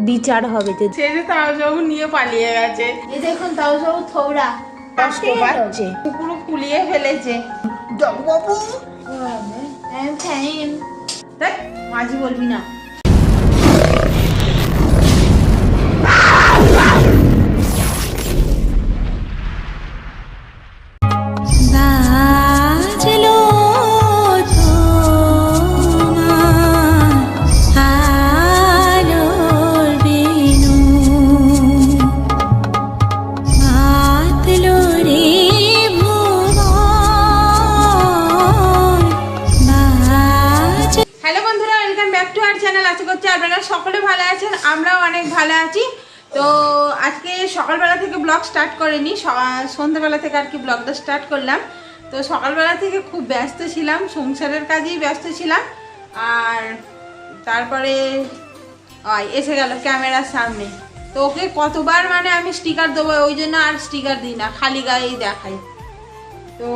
বিচার হবে। যদি সে যে তাও সব নিয়ে পালিয়ে গেছে, এই দেখুন তাও সব থোবড়া কষ্ট পাচ্ছে, পুরো ফুলিয়ে ফেলেছে। বাবু দেখ, মাঝি বলবি না। আপনারা সকলে ভালো আছেন, আমরাও অনেক ভালো আছি। তো আজকে সকালবেলা থেকে ব্লগ স্টার্ট করিনি, সন্ধ্যাবেলা থেকে আর কি ব্লগটা স্টার্ট করলাম। তো সকালবেলা থেকে খুব ব্যস্ত ছিলাম, সংসারের কাজেই ব্যস্ত ছিলাম। আর তারপরে এসে গেল ক্যামেরার সামনে। তো ওকে কতবার মানে আমি স্টিকার দেবো, ওই জন্য আর স্টিকার দিই না, খালি গায়েই দেখাই। তো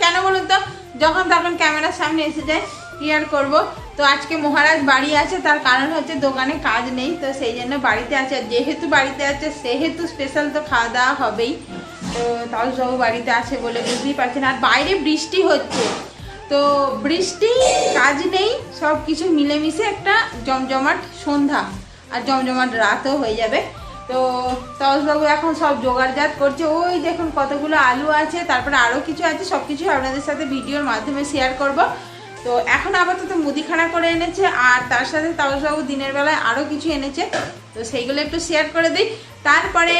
কেন বলুন তো, যখন তখন ক্যামেরার সামনে এসে যায়, কি আর করবো। তো আজকে মহারাজ বাড়ি আছে, তার কারণ হচ্ছে দোকানে কাজ নেই, তো সেই জন্য বাড়িতে আছে। যেহেতু বাড়িতে আছে সেহেতু স্পেশাল তো খাওয়া দাওয়া হবেই। তো তাও সব বাড়িতে আছে বলে বুঝতেই পারছেন। আর বাইরে বৃষ্টি হচ্ছে, তো বৃষ্টি কাজ নেই, সব কিছু মিলেমিশে একটা জমজমাট সন্ধ্যা আর জমজমাট রাতও হয়ে যাবে। তো তাওসবাবু এখন সব জোগাড়জাত করছে। ওই দেখুন কতগুলো আলু আছে, তারপরে আরও কিছু আছে, সব কিছু আপনাদের সাথে ভিডিওর মাধ্যমে শেয়ার করব। তো এখন আপাতত মুদিখানা করে এনেছে, আর তার সাথে তাওসবাবু দিনের বেলায় আরও কিছু এনেছে, তো সেইগুলো একটু শেয়ার করে দিই। তারপরে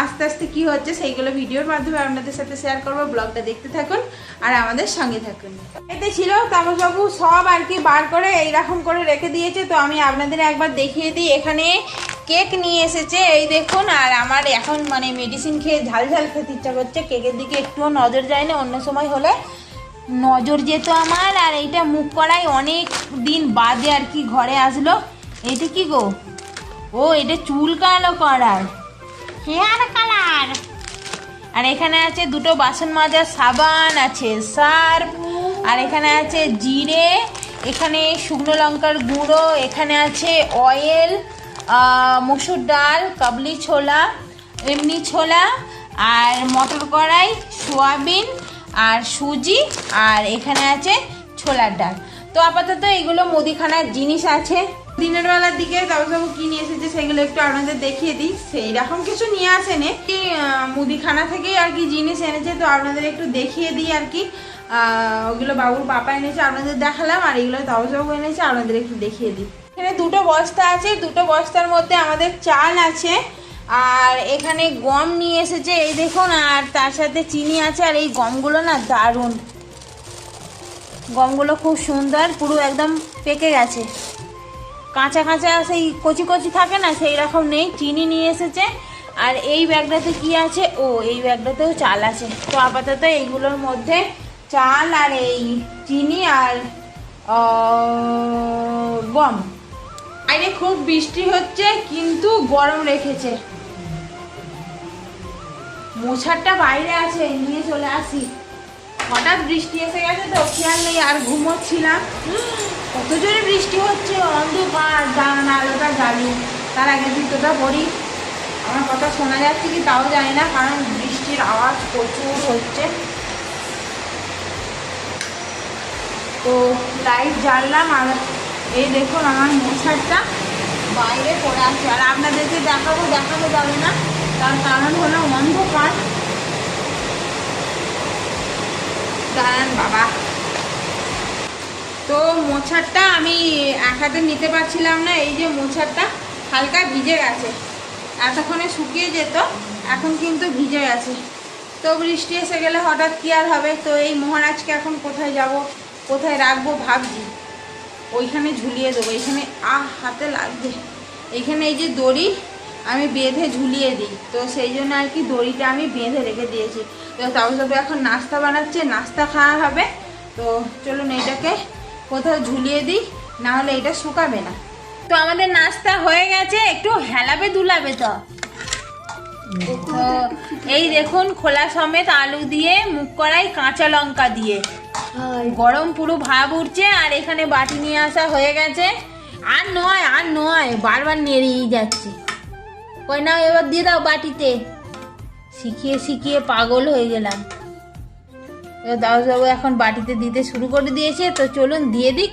আস্তে আস্তে কি হচ্ছে সেইগুলো ভিডিওর মাধ্যমে আপনাদের সাথে শেয়ার করব। ব্লগটা দেখতে থাকুন আর আমাদের সঙ্গে থাকুন। এতে ছিল তাওসবাবু সব আর কি বার করে এইরকম করে রেখে দিয়েছে। তো আমি আপনাদের একবার দেখিয়ে দিই। এখানে কেক নিয়ে এসেছে, এই দেখুন। আর আমার এখন মানে মেডিসিন খেয়ে ঝাল ঝাল খেতে ইচ্ছা করছে, কেকের দিকে একটুও নজর যায় না। অন্য সময় হলে নজর যেত আমার। আর এইটা মুখ করাই অনেক দিন বাদে আর কি ঘরে আসলো। এটা কি গো? ও এটা চুল কালো করার, হেয়ার কালার। আর এখানে আছে দুটো বাসন মাজার সাবান, আছে সার্ফ, আর এখানে আছে জিরে, এখানে শুকনো লঙ্কার গুঁড়ো, এখানে আছে অয়েল, মসুর ডাল, কাবলি ছোলা, এমনি ছোলা, আর মটর কড়াই, সোয়াবিন, আর সুজি, আর এখানে আছে ছোলার ডাল। তো আপাতত এগুলো মুদিখানার জিনিস আছে। দিনের বেলার দিকে তাওসবাবু কি নিয়ে এসেছে সেগুলো একটু আপনাদের দেখিয়ে দিই। সেই রকম কিছু নিয়ে আসেনি, মুদিখানা থেকেই আর কি জিনিস এনেছে, তো আপনাদের একটু দেখিয়ে দিই আর কি। ওগুলো বাবুর পাপা এনেছে, আপনাদের দেখালাম, আর এগুলো তাওসবাবু এনেছে, আপনাদের একটু দেখিয়ে দিই। এখানে দুটো বস্তা আছে, দুটো বস্তার মধ্যে আমাদের চাল আছে, আর এখানে গম নিয়ে এসেছে, এই দেখুন, আর তার সাথে চিনি আছে। আর এই গমগুলো না দারুণ, গমগুলো খুব সুন্দর, পুরো একদম পেকে গেছে, কাঁচা কাঁচা সেই কচি কচি থাকে না, সেই রকম নেই। চিনি নিয়ে এসেছে। আর এই ব্যাগটাতে কি আছে? ও এই ব্যাগটাতেও চাল আছে। তো আপাতত এইগুলোর মধ্যে চাল আর এই চিনি আর গম। বাইরে খুব বৃষ্টি হচ্ছে, কিন্তু গরম রেখেছে। মোছারটা বাইরে আছে, নিয়ে চলে আসি। হঠাৎ বৃষ্টি এসে গেছে তো খেয়াল নেই, আর ঘুমোচ্ছিলাম। কত জোরে বৃষ্টি হচ্ছে, অন্ধকার, জানালাটা জ্বালি। তার আগে জুতোটা পরি। আমার কথা শোনা যাচ্ছে কি তাও জানি না, কারণ বৃষ্টির আওয়াজ প্রচুর হচ্ছে। তো লাইট জ্বাললাম, আর এই দেখুন আমার মোছারটা বাইরে পড়ে আছে। আর আপনাদেরকে দেখাবো যাবে না, তার কারণ হলো অন্ধকার। দাঁড়ান বাবা। তো মোছারটা আমি এক হাতে নিতে পারছিলাম না, এই যে মোছারটা হালকা ভিজে গেছে, এতক্ষণে শুকিয়ে যেত, এখন কিন্তু ভিজে গেছে। তো বৃষ্টি এসে গেলে হঠাৎ কি আর হবে। তো এই মহারাজকে এখন কোথায় যাব, কোথায় রাখবো ভাবছি। ওইখানে ঝুলিয়ে দেবো, এইখানে হাতে লাগবে। এইখানে এই যে দড়ি আমি বেঁধে ঝুলিয়ে দিই, তো সেই জন্য আর কি দড়িটা আমি বেঁধে রেখে দিয়েছি। তো তাওসবাবু এখন নাস্তা বানাচ্ছে, নাস্তা খাওয়া হবে। তো চলুন এইটাকে কোথাও ঝুলিয়ে দিই, না হলে এটা শুকাবে না। তো আমাদের নাস্তা হয়ে গেছে, একটু হেলাবে দুলাবে। তো এই দেখুন খোলা সমেত আলু দিয়ে, মুগ কড়াই, কাঁচা লঙ্কা দিয়ে, গরম পুরো ভাব উঠছে। আর এখানে বাটি নিয়ে আসা হয়ে গেছে, আর নয় বারবার নেড়েই যাচ্ছি। কই না এবার দিয়ে দাও বাটিতে। শিখিয়ে শিখিয়ে পাগল হয়ে গেলাম। এবার দাউসবাবু এখন বাটিতে দিতে শুরু করে দিয়েছে, তো চলুন দিয়ে দিক,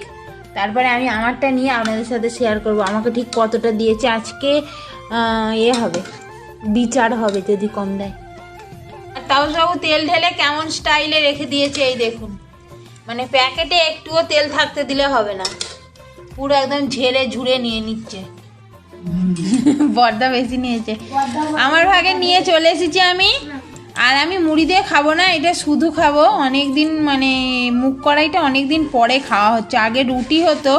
তারপরে আমি আমারটা নিয়ে আপনাদের সাথে শেয়ার করব। আমাকে ঠিক কতটা দিয়েছে আজকে হবে, বিচার হবে যদি কম দেয়। আর দাউসবাবু তেল ঢেলে কেমন স্টাইলে রেখে দিয়েছে এই দেখুন, মানে প্যাকেটে একটুও তেল থাকতে দিলে হবে না, পুরো একদম ঝেড়ে ঝুড়ে নিয়ে নিচ্ছে। বর্দা বেশি নিয়েছে, আমার ভাগে নিয়ে চলে এসেছি আমি। আর আমি মুড়ি দিয়ে খাবো না, এটা শুধু খাবো। অনেক দিন মানে মুগ কড়াইটা অনেক দিন পরে খাওয়া হচ্ছে। আগে রুটি হতো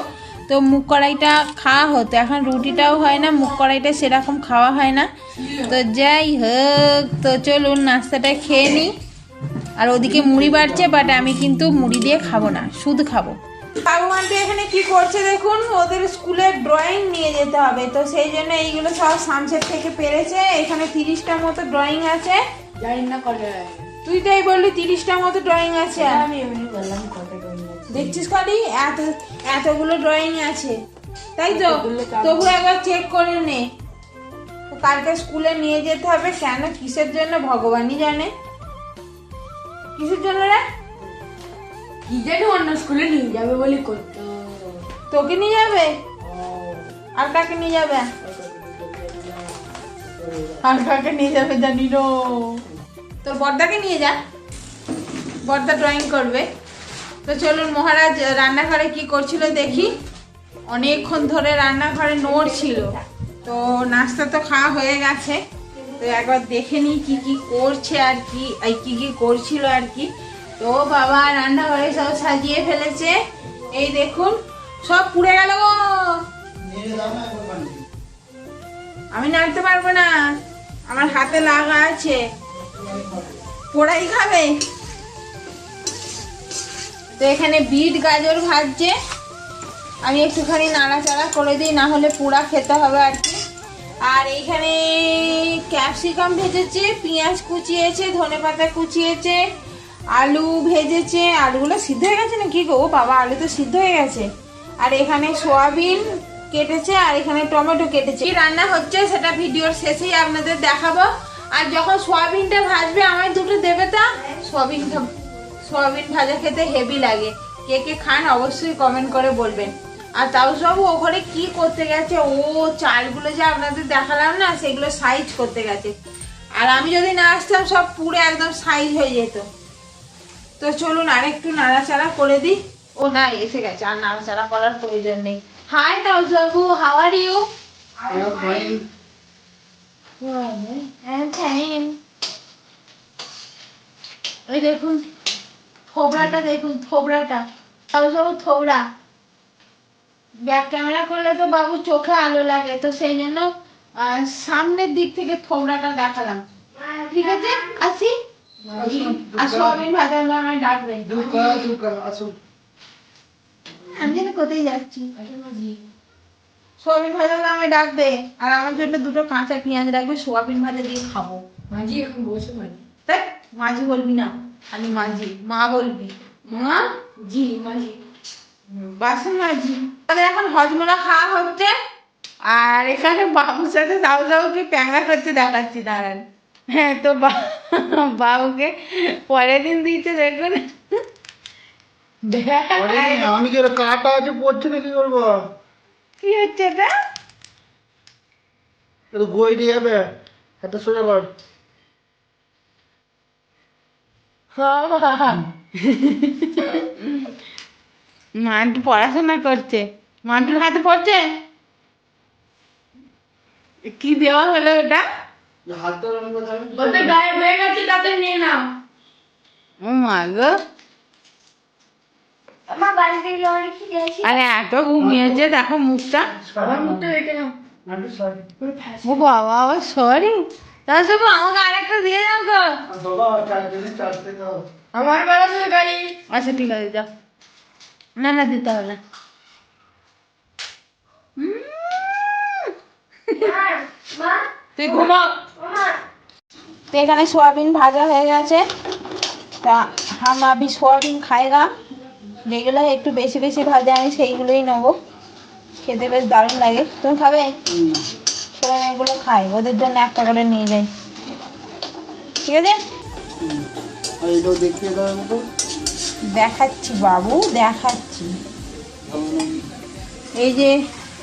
তো মুগ কড়াইটা খাওয়া হতো, এখন রুটিটাও হয় না, মুগ কড়াইটা সেরকম খাওয়া হয় না। তো যাই হোক, তো চলুন নাস্তাটা খেয়ে নিই। আর ওদিকে মুড়ি বাড়ছে, বাট আমি কিন্তু মুড়ি দিয়ে খাবো না, শুধু খাবো। বাবু আন্টি এখানে কি করছে দেখুন, ওদের স্কুলে ড্রয়িং নিয়ে যেতে হবে, তো সেই জন্য এইগুলো সব সানসেট থেকে পেরেছে। এখানে 30টা মতো ড্রয়িং আছে। জানি না কত তুই তাই বললি 30টা মতো ড্রয়িং আছে। আমি এমনি বললাম কত ড্রয়িং আছে। দেখছিস খালি এতগুলো ড্রয়িং আছে, তাই তো? তবু একবার চেক করে নে। তো কালকে স্কুলে নিয়ে যেতে হবে, কেন কিসের জন্য ভগবানই জানে। কিসের জন্য রে? কি জানি অন্য স্কুলে নিয়ে যাবে বলে করতো। তোকে নিয়ে যাবে? আর কাকে নিয়ে যাবে? আর কাকে নিয়ে যাবে জানি না। তোর বড়দাকে নিয়ে যা, বড়দা ড্রয়িং করবে। তো চলুন, মহারাজ রান্নাঘরে কি করছিল দেখি। অনেকক্ষণ ধরে রান্নাঘরে নড়ছিল, তো নাস্তা তো খাওয়া হয়ে গেছে, তো একবার দেখে নিই কি কি করছে আর কি কি করছিল আর কি। তো বাবা রান্নাঘরে সব সাজিয়ে ফেলেছে, এই দেখুন সব পুড়ে গেল গো। আমি নাড়তে পারবো না, আমার হাতে লাগা আছে, পোড়াই খাবে। তো এখানে বিট গাজর ভাজছে, আমি একটুখানি নাড়াচাড়া করে দিই, না হলে পোড়া খেতে হবে আর কি। আর এইখানে ক্যাপসিকাম ভেজেছে, পেঁয়াজ কুচিয়েছে, ধনেপাতা কুচিয়েছে, আলু ভেজেছে। আলুগুলো সিদ্ধ হয়ে গেছে না কি গো? ও বাবা, আলু তো সিদ্ধ হয়ে গেছে। আর এখানে সোয়াবিন কেটেছে, আর এখানে টমেটো কেটেছে। কি রান্না হচ্ছে সেটা ভিডিওর শেষেই আপনাদের দেখাবো। আর যখন সোয়াবিনটা ভাজবে আমায় দুটো দেবে। তা সোয়াবিন ভাজা খেতে হেভি লাগে, কে কে খান অবশ্যই কমেন্ট করে বলবেন। আর তাউসবাবু ওখানে কি করতে গেছে, ও চালগুলো যে আপনাদের দেখালাম না, সেগুলো সাইজ করতে গেছে। আর আমি যদি না আসতাম সব পুরো একদম সাইজ হয়ে যেত। তো চলুন আরেকটু নাড়াচাড়া করে দিই। ও না, এসে গেছে, আর নাড়াচাড়া করার প্রয়োজন নেই। হাই তাউসবাবু, হাউ আর ইউ? এই দেখুন থোবড়াটা, দেখুন থোবড়াটা, তাউসবাবু থোবড়া। ব্যাক ক্যামেরা করলে তো বাবু চোখে আলো লাগে, তো সেই জন্য সামনের দিক থেকে থোবড়াটা দেখালাম। ঠিক আছে, আসি। আর সোয়াবিন ভাজা হলো আমায় ডাকবে। আমি যেন কোথায় যাচ্ছি। সোয়াবিন ভাজা হলো আমায় ডাকবে, আর আমার জন্য দুটো কাঁচা পেঁয়াজ রাখবে, সোয়াবিন ভাজা দিয়ে খাবো। মাঝি এখন বসে মাঝি। তাই মাঝি বলবি না, খালি মাঝি, মা বলবি। মা জি মাঝি। বাসন মাঝি। তাদের এখন হজমোলা খাওয়া হচ্ছে, আর এখানে বাবুর সাথে দাউকে প্যাংরা করতে দেখাচ্ছি, দাঁড়ান। হ্যাঁ, তো বাবুকে পরের দিন দিচ্ছে দেখুন। আমি কি কাটা আছে পড়ছে না, কি করবো? কি হচ্ছে এটা? এটা বই দিয়ে যাবে, এটা সোজা কর। মান্টু পড়াশোনা করছে, মান্টুর হাতে পড়ছে। কি দেওয়া হলো ওটা? হাতটা রং করতে ওতে গায়ে হয়ে গেছে, তাতে নিয়ে নাও। ও মা গো, আমার বাড়ি থেকে লড়ে কি গেছি। আরে এত ঘুমিয়েছে, দেখো মুখটা। আমার মুখটা দেখে নাও। ও বাবা, ও সরি। তাহলে সব আমাকে আরেকটা দিয়ে যাও গো। আমার বেলা থেকে গাড়ি। আচ্ছা ঠিক আছে, যাও। না না, দিতে হবে না। মা তুই ঘুমাও। মা তো এখানে সোয়াবিন ভাজা হয়ে গেছে, তা হাম আভি সোয়াবিন খাएगा। যেগুলো একটু বেশি বেশি ভাজা আমি সেইগুলোই নেবো। খেতে বেশ দারুণ লাগে। তুমি খাবে? ছেলে মেয়েগুলো খায়, ওদের জন্য একটা করে নিয়ে যাই, ঠিক আছে? আর এটাও দেখিয়ে দাও আমাকে। দেখাচ্ছি বাবু, দেখাচ্ছি। এই যে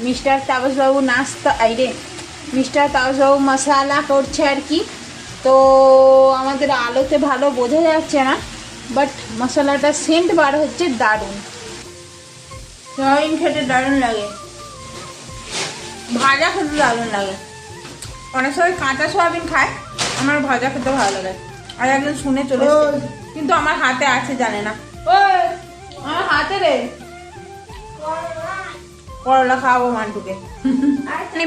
মিস্টার তাপসবাবু নাস্তা, মিস্টার তাপসবাবু মশলা করছে আর কি। তো আমাদের আলোতে ভালো বোঝা যাচ্ছে না, বাট মশলাটা সেন্ট বার হচ্ছে দারুণ। সয়াবিন খেতে দারুণ লাগে, ভাজা খেতে দারুণ লাগে। অনেক সময় কাঁচা সয়াবিন খায়, আমার ভাজা খেতে ভালো লাগে। আর একজন শুনে চলে এসেছে, কিন্তু আমার হাতে আছে জানে না। ওই আমার হাতে রে করলা খাওয়াবো মান্টুকে।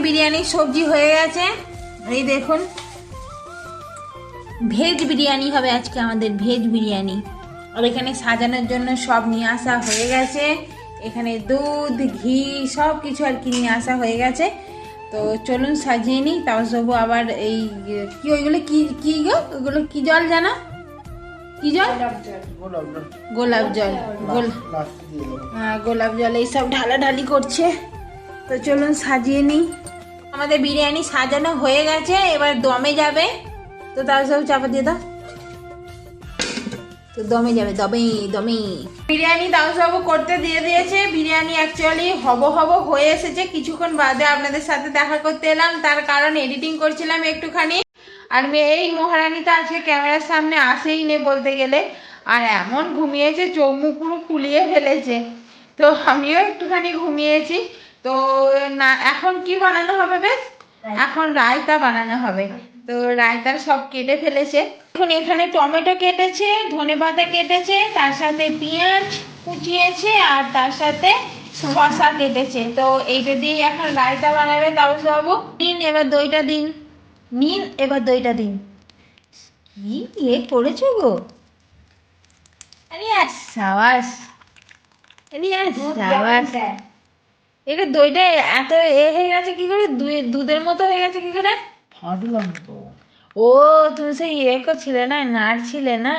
বিরিয়ানির সবজি হয়ে গেছে, এই দেখুন। ভেজ বিরিয়ানি হবে আজকে আমাদের, ভেজ বিরিয়ানি। আর এখানে সাজানোর জন্য সব নিয়ে আসা হয়ে গেছে। এখানে দুধ, ঘি সব কিছু আর কি নিয়ে আসা হয়ে গেছে। তো চলুন সাজিয়ে নিই। তাপসবাবু আবার এই কি ওইগুলো কি কি গো, ওগুলো কি জল জানা, কি জল? গোলাপ জল। হ্যাঁ, গোলাপ জল এইসব ঢালাঢালি করছে। তো চলুন সাজিয়ে নিই। আমাদের বিরিয়ানি সাজানো হয়ে গেছে, এবার দমে যাবে। তো তাপসবাবু চাপা দিয়ে দাও। তো দমে যাবে, দমে দমে। বিরিয়ানি তাপসবাবু করতে দিয়ে দিয়েছে। বিরিয়ানি অ্যাকচুয়ালি হব হয়ে এসেছে। কিছুক্ষণ বাদে আপনাদের সাথে দেখা করতে এলাম, তার কারণ এডিটিং করছিলাম একটুখানি। আর এই মহারানীটা আজকে ক্যামেরার সামনে আসেই নে বলতে গেলে। আর এমন ঘুমিয়েছে, চোখ মুখ পুরো ফুলিয়ে ফেলেছে। তো আমিও একটুখানি ঘুমিয়েছি। তো না, এখন কি বানানো হবে বেশ? এখন রায়তা বানানো হবে। তো রায়তার সব কেটে ফেলেছে। এখন এখানে টমেটো কেটেছে, ধনেপাতা কেটেছে, তার সাথে পেঁয়াজ কুচিয়েছে, আর তার সাথে শসা কেটেছে। তো এইটা দিয়ে এখন রায়তা বানাবে তাপসবাবু। দিন এবার দইটা দিন, নিন এবার দইটা দিন। কি ইয়ে করেছো গো? আরে সাবাস, আরে সাবাস। এটা দইটা এত হয়ে গেছে কি করে, দুধের মতো হয়ে গেছে কি করে? ফাটলাম তো। ও তুমি সেই করছিলে না, নাড়ছিলে না,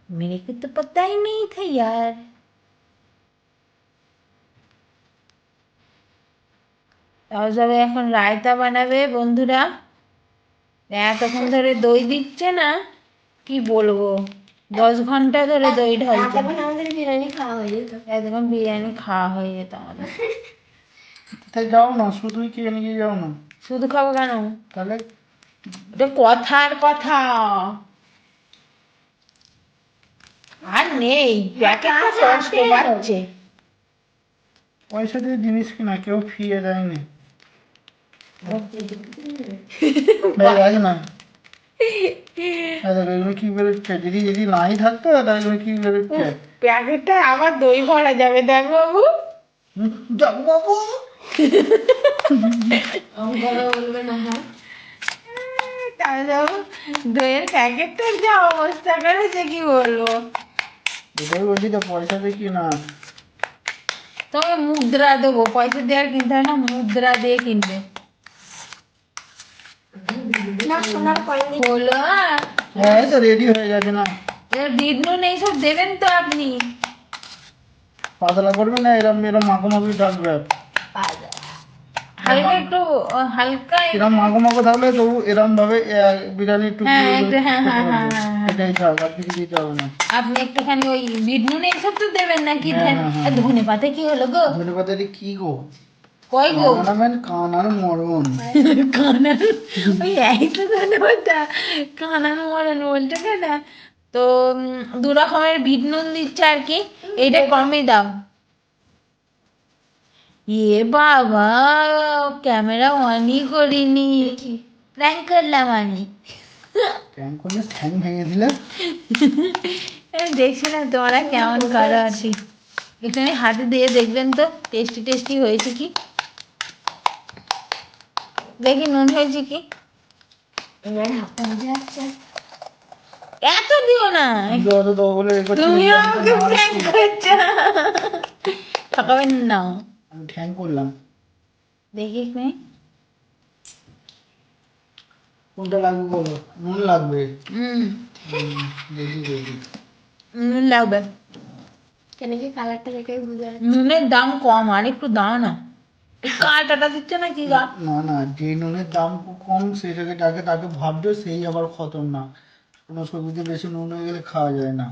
मेरे को तो पता ही नहीं था यार। তাহলে এখন রায়তা বানাবে বন্ধুরা। এতক্ষণ ধরে দই দিচ্ছে না, কি বলবো, 10 ঘন্টা ধরে দই ঢালছে। আমাদের বিরিয়ানি খাওয়া হয়ে যেত। একদম বিরিয়ানি খাওয়া হয়ে যেত আমাদের। তাই যাও না, শুধুই খেয়ে নিয়ে যাও না। শুধু খাবো কেন? তাহলে এটা কথার কথা। আর নেই, প্যাকেটটা কষ্ট পাচ্ছে। পয়সা দিয়ে জিনিস কিনা, কেউ ফিরে দেয়নি। দেখ না, এগুলো কি বেরোচ্ছে, যদি নাই থাকতো তাহলে এগুলো কি বেরোচ্ছে। প্যাকেটটা আবার দই ভরা যাবে, দেখ বাবু। যাবো বাবু। বলবে না, হ্যাঁ তাহলে দইয়ের প্যাকেটটার যা অবস্থা করেছে কি বলবো। এটাই বলছি তো, পয়সা দিয়ে কিনা। তোমাকে মুদ্রা দেবো, পয়সা দিয়ে আর কিনতে হয় না, মুদ্রা দিয়ে কিনবে। না সোনার কয়েন দিয়ে হলো হ্যাঁ, তো রেডি হয়ে গেছে না। বিট নুন এইসব দেবেন তো আপনি। পাতলা করবে না, এরম এরম মাখো থাকবে। হালকা একটু, হালকা এরম মাখো থাকলে তবু এরম ভাবে বিরিয়ানি একটু হ্যাঁ একটু, হ্যাঁ হ্যাঁ হ্যাঁ হ্যাঁ। এটাই থাক, আর কিছু দিতে হবে না। আপনি একটুখানি ওই বিট নুন এইসব তো দেবেন নাকি? হ্যাঁ, হ্যাঁ, হ্যাঁ। ধনে পাতা কি হলো গো? ধনেপাতাটি কি গো? কয় গো? বানাবেন কানার মরণ। কানার, ওই একই তো ধনে পাতা, কানার মরণ বলছে কেন? তো 2 রকমের বিট নুন দিচ্ছে আর কি, এইটা কমই দাও। এ বাবা, ক্যামেরা অনই করিনি, প্র্যাঙ্ক করলাম আমি। প্র্যাঙ্ক করলে ঠ্যাং ভেঙে দিলে। দেখছিলাম তোমরা কেমন করো আর কি। এখানে হাতে দিয়ে দেখবেন তো টেস্টি টেস্টি হয়েছে কি, দেখি নুন হয়েছে কি। এত দিও না, যত দেবো বলে এ করছি, তুমি আমাকে প্র্যাঙ্ক করছো, ঠকাবেন না। আমি ঠ্যাং করলাম। দেখি এখানে কোনটা লাগবে বলো? নুন লাগবে। নুন লাগবে। কেন কি কালারটা দেখে বুঝে যাচ্ছে। নুনের দাম কম, আর একটু দাও না। কাঁটাটা দিচ্ছে না কি গা? না না, যে নুনের দাম কম সেটাকে তাকে ভাববে সেই আবার খতরনাক। কোনো সবজিতে বেশি নুন হয়ে গেলে খাওয়া যায় না,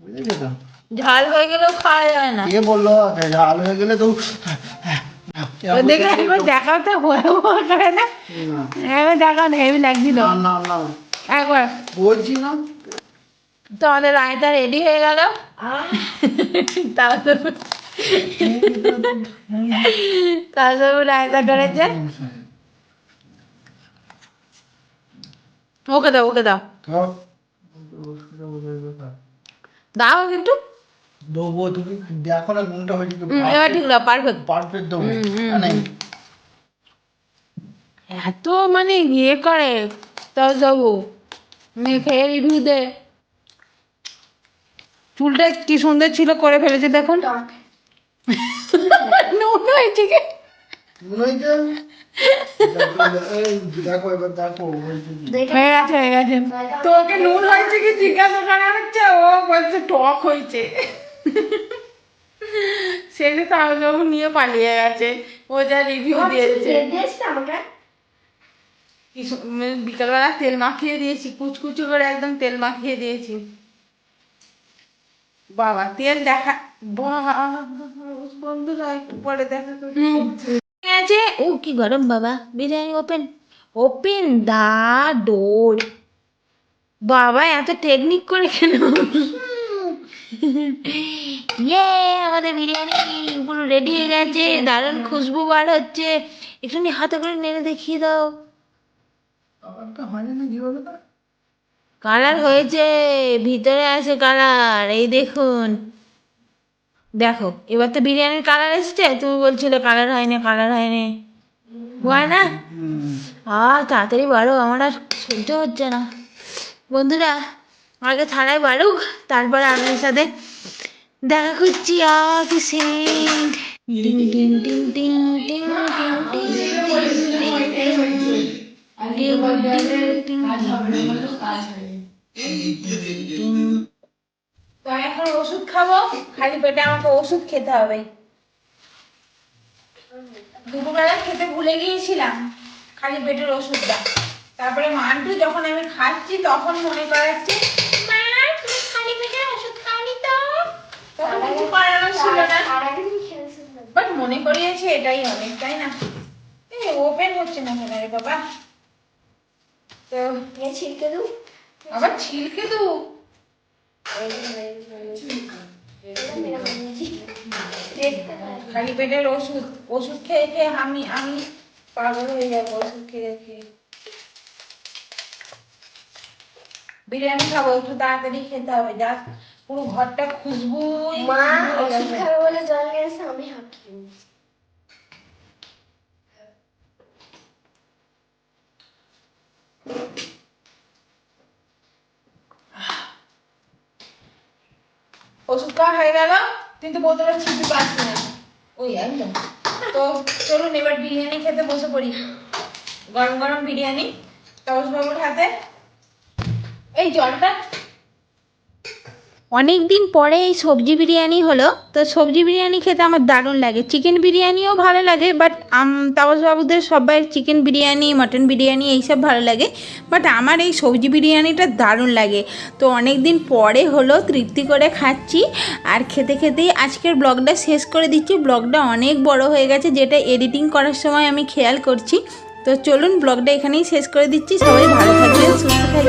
বুঝেছো তো? ঝাল হয়ে গেলেও খাওয়া যায় না। কে বললো ঝাল হয়ে গেলে তো দেখে একবার দেখাও তো ভয়াবহ করে না, একবার দেখাও না, হেভি লাগছিল না না না একবার। বলছি না। তো আমাদের রায়তা রেডি হয়ে গেল। তারপর রায়তা করেছে। ওকে দাও, ওকে দাও, দাও কিন্তু। দেবো, তুমি দেখো না নুনটা হয়েছে কি এবার ঠিক দাও, পারফেক্ট। পারফেক্ট দেবো। নেই এত মানে ইয়ে করে তাও যাবো মেখে রিভিউ দে। চুলটা কি সুন্দর ছিল, করে ফেলেছে দেখুন। নুন হয়েছে কি? নুন হয়েছে? এই দেখো এবার দেখো হয়েছে কি। হয়ে গেছে, হয়ে গেছে। তোকে নুন হয়েছে কি জিজ্ঞাসা করা হচ্ছে, ও বলছে টক হয়েছে। সেটা তাও নিয়ে পালিয়ে গেছে, ও যা রিভিউ দিয়েছে। বিকালবেলা তেল মাখিয়ে দিয়েছি, কুচকুচো করে একদম তেল মাখিয়ে দিয়েছি। বাবা তেল দেখা, বন্ধুরা একটু পরে দেখা আছে। ও কি গরম বাবা। বিরিয়ানি ওপেন, ওপেন দা ডোর। বাবা এত টেকনিক করে কেন? ইয়ে, আমাদের বিরিয়ানি পুরো রেডি হয়ে গেছে, দারুণ খুশবু বার হচ্ছে। একটুখানি হাতে করে নেড়ে দেখিয়ে দাও। কালারটা হয়নি না, কি বলো না? কালার হয়েছে, ভিতরে আছে কালার, এই দেখুন। দেখো এবার তো বিরিয়ানির কালার এসেছে। তুমি বলছিলে কালার হয়নি, কালার হয়নি, হয় না? তাড়াতাড়ি বাড়ো, আমার আর সহ্য হচ্ছে না। বন্ধুরা আগে থালায় বাড়ুক, তারপরে আপনার সাথে দেখা করছি। কি সেন্ট! টিং টিং টিং টিং টিং টিং টিং। তো এখন ওষুধ খাবো, খালি পেটে আমাকে ওষুধ খেতে হবে। দুপুরবেলা খেতে ভুলে গিয়েছিলাম খালি পেটের ওষুধটা। তারপরে মান্টু যখন আমি খাচ্ছি তখন মনে করাচ্ছে, মা তুমি খালি পেটের ওষুধ খাওনি তো। তখন কিছু করানোর ছিল না, বাট মনে করিয়েছে, এটাই অনেক, তাই না? ওপেন হচ্ছে না কেন রে বাবা? তো ছিলকে দু, আবার ছিলকে দু। খালি পেটের ওষুধ, ওষুধ খেয়ে খেয়ে আমি পাগল হয়ে যাবো ওষুধ খেয়ে খেয়ে। বিরিয়ানি খাবো, একটু তাড়াতাড়ি খেতে হবে, যা পুরো ঘরটা খুশবু। মা ওষুধ খাবে বলে জল গেছে, আমি হাঁকি। ওষুধ খাওয়া হয়ে গেল, কিন্তু বোতলে ছিপি পাচ্ছি না। ওই একদম। তো চলুন এবার বিরিয়ানি খেতে বসে পড়ি। গরম গরম বিরিয়ানি তাপসবাবুর হাতে। এই জলটা। অনেক দিন পরে এই সবজি বিরিয়ানি হলো। তো সবজি বিরিয়ানি খেতে আমার দারুণ লাগে, চিকেন বিরিয়ানিও ভালো লাগে, বাট তাপসবাবুদের সবাই চিকেন বিরিয়ানি, মটন বিরিয়ানি এইসব ভালো লাগে, বাট আমার এই সবজি বিরিয়ানিটা দারুণ লাগে। তো অনেক দিন পরে হলো, তৃপ্তি করে খাচ্ছি। আর খেতে খেতেই আজকের ব্লগটা শেষ করে দিচ্ছি। ব্লগটা অনেক বড় হয়ে গেছে, যেটা এডিটিং করার সময় আমি খেয়াল করছি। তো চলুন ব্লগটা এখানেই শেষ করে দিচ্ছি। সবাই ভালো থাকবেন, সুস্থ থাকবেন।